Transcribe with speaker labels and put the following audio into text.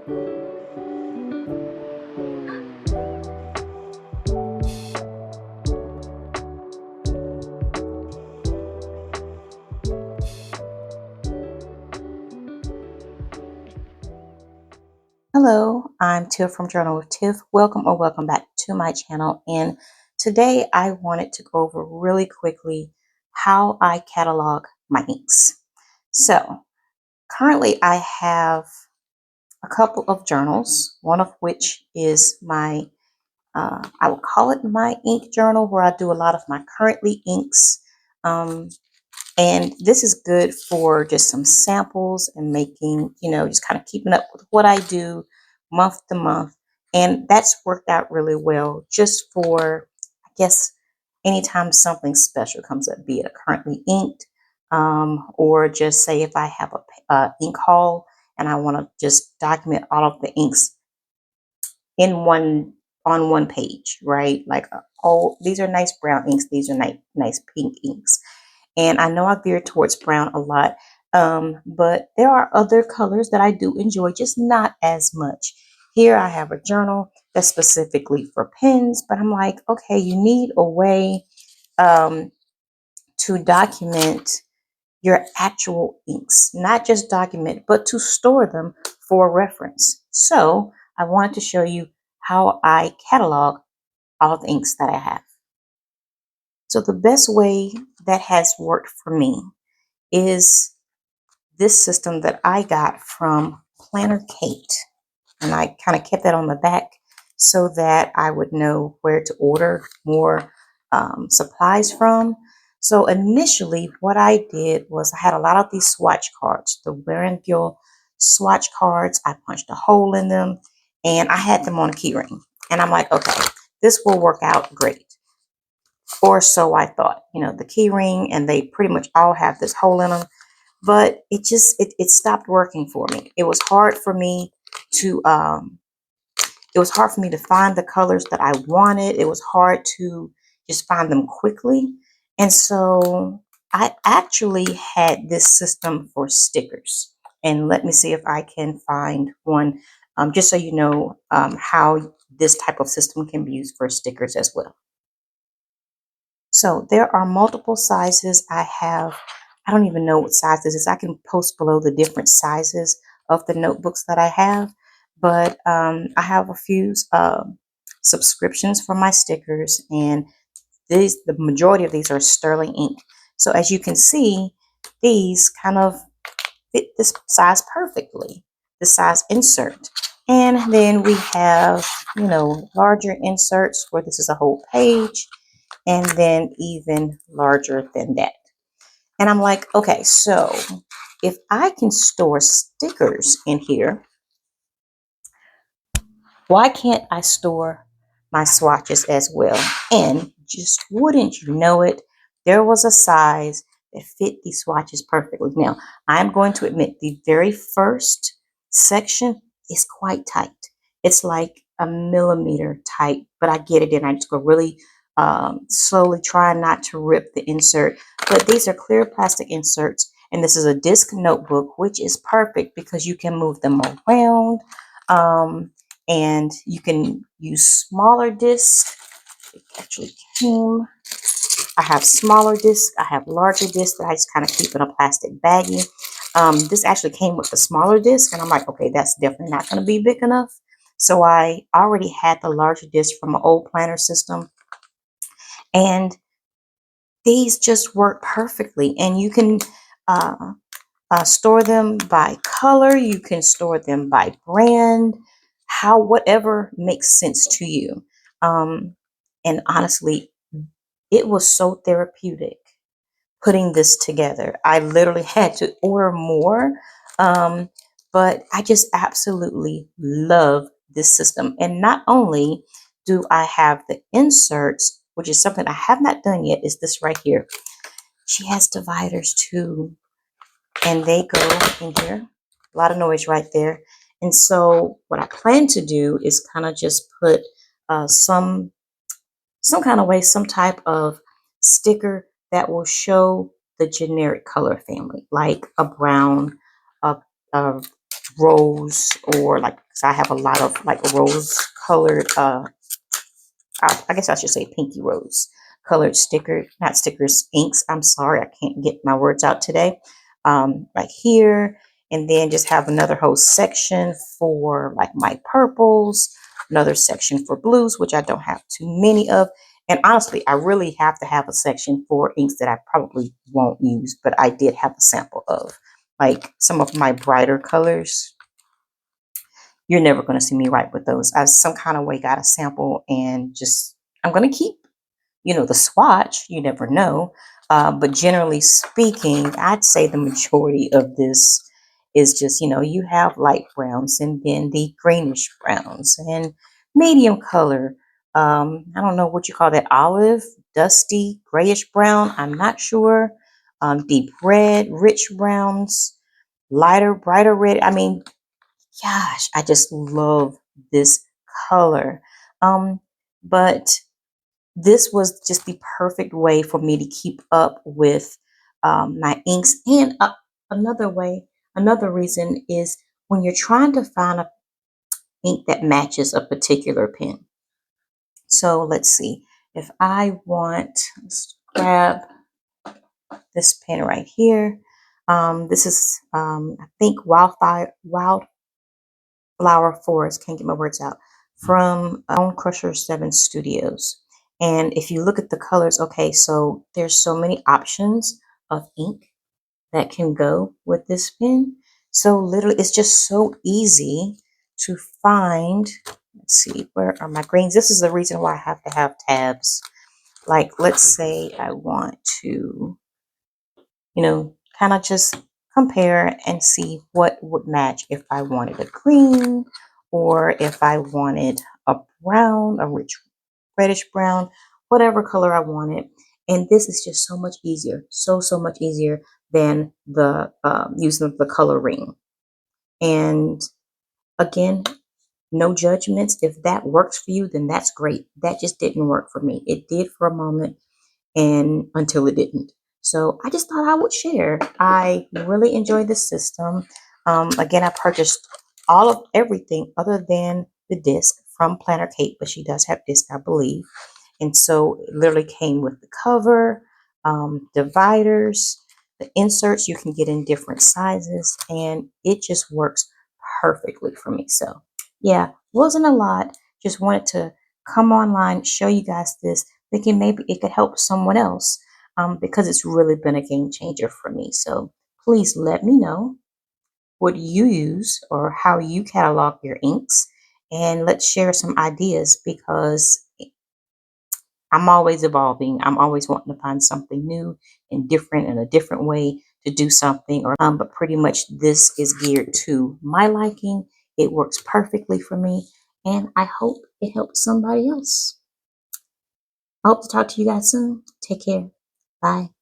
Speaker 1: Hello, I'm Tiff from Journal with Tiff. Welcome or welcome back to my channel. And today I wanted to go over really quickly how I catalog my inks. So currently I have a couple of journals, one of which is my, I would call it my ink journal, where I do a lot of my currently inks. And this is good for just some samples and making, just kind of keeping up with what I do month to month. And that's worked out really well just for, I guess, anytime something special comes up, be it a currently inked, or just say if I have a ink haul and I want to just document all of the inks in on one page, right? Like, oh, these are nice brown inks, these are nice pink inks. And I know I veer towards brown a lot, but there are other colors that I do enjoy, just not as much. Here I have a journal that's specifically for pens, but I'm like, okay, you need a way um, to document your actual inks, not just document, but to store them for reference. So I wanted to show you how I catalog all of the inks that I have. So the best way that has worked for me is this system that I got from Planner Kate. And I kind of kept that on the back so that I would know where to order more supplies from. So initially what I did was I had a lot of these swatch cards, the Werengill swatch cards. I punched a hole in them and I had them on a key ring. And I'm like, okay, this will work out great. Or so I thought, the key ring, and they pretty much all have this hole in them. But it stopped working for me. It was hard for me to find the colors that I wanted. It was hard to just find them quickly. And so I actually had this system for stickers. And let me see if I can find one, just so you know how this type of system can be used for stickers as well. So there are multiple sizes. I don't even know what size this is. I can post below the different sizes of the notebooks that I have, but I have a few subscriptions for my stickers, and the majority of these are sterling ink. So as you can see, these kind of fit this size perfectly, the size insert. And then we have, larger inserts where this is a whole page, and then even larger than that. And I'm like, okay, so if I can store stickers in here, why can't I store my swatches as well? And just wouldn't you know it, there was a size that fit these swatches perfectly. Now, I'm going to admit the very first section is quite tight. It's like a millimeter tight, but I get it in. I just go really slowly, trying not to rip the insert. But these are clear plastic inserts, and this is a disc notebook, which is perfect because you can move them around. And you can use smaller discs. It actually came. I have smaller discs. I have larger discs that I just kind of keep in a plastic baggie. This actually came with the smaller disc, and I'm like, okay, that's definitely not going to be big enough. So I already had the larger disc from an old planner system, and these just work perfectly. And you can store them by color. You can store them by brand, whatever makes sense to you. And honestly, it was so therapeutic putting this together. I literally had to order more, but I just absolutely love this system. And not only do I have the inserts, which is something I have not done yet, is this right here. She has dividers too, and they go in here. A lot of noise right there. And so what I plan to do is kind of just put some kind of way, some type of sticker that will show the generic color family, like a brown, a rose, or like, 'cause I have a lot of like rose colored, I guess I should say pinky rose colored not stickers, inks. I'm sorry, I can't get my words out today. Right here, and then just have another whole section for like my purples, another section for blues, which I don't have too many of. And honestly, I really have to have a section for inks that I probably won't use, but I did have a sample of. Like some of my brighter colors, you're never going to see me write with those. I some kind of way got a sample, and just I'm going to keep, the swatch. You never know. But generally speaking, I'd say the majority of this is just, you have light browns, and then the greenish browns and medium color. I don't know what you call that, olive, dusty, grayish brown. I'm not sure. Deep red, rich browns, lighter, brighter red. I mean, gosh, I just love this color. But this was just the perfect way for me to keep up with my inks. And another reason is when you're trying to find a ink that matches a particular pen. So let's see, if I want, let's grab this pen right here. This is, I think, Wildflower Forest, can't get my words out, from Bone Crusher 7 Studios. And if you look at the colors, okay, so there's so many options of ink that can go with this pen. So literally, it's just so easy to find. Let's see, where are my greens? This is the reason why I have to have tabs. Like, let's say I want to, kind of just compare and see what would match if I wanted a green, or if I wanted a brown, a rich reddish brown, whatever color I wanted. And this is just so much easier, so much easier than the using the color ring. And again, no judgments. If that works for you, then that's great. That just didn't work for me. It did for a moment, and until it didn't. So I just thought I would share. I really enjoy this system. Again, I purchased all of everything other than the disc from Planner Kate, but she does have disc, I believe. And so it literally came with the cover, dividers, the inserts you can get in different sizes, and it just works perfectly for me. So yeah, wasn't a lot. Just wanted to come online, show you guys this, thinking maybe it could help someone else, because it's really been a game changer for me. So please let me know what you use or how you catalog your inks, and let's share some ideas, because I'm always evolving. I'm always wanting to find something new and different, and a different way to do something. Or but pretty much this is geared to my liking. It works perfectly for me, and I hope it helps somebody else. I hope to talk to you guys soon. Take care. Bye.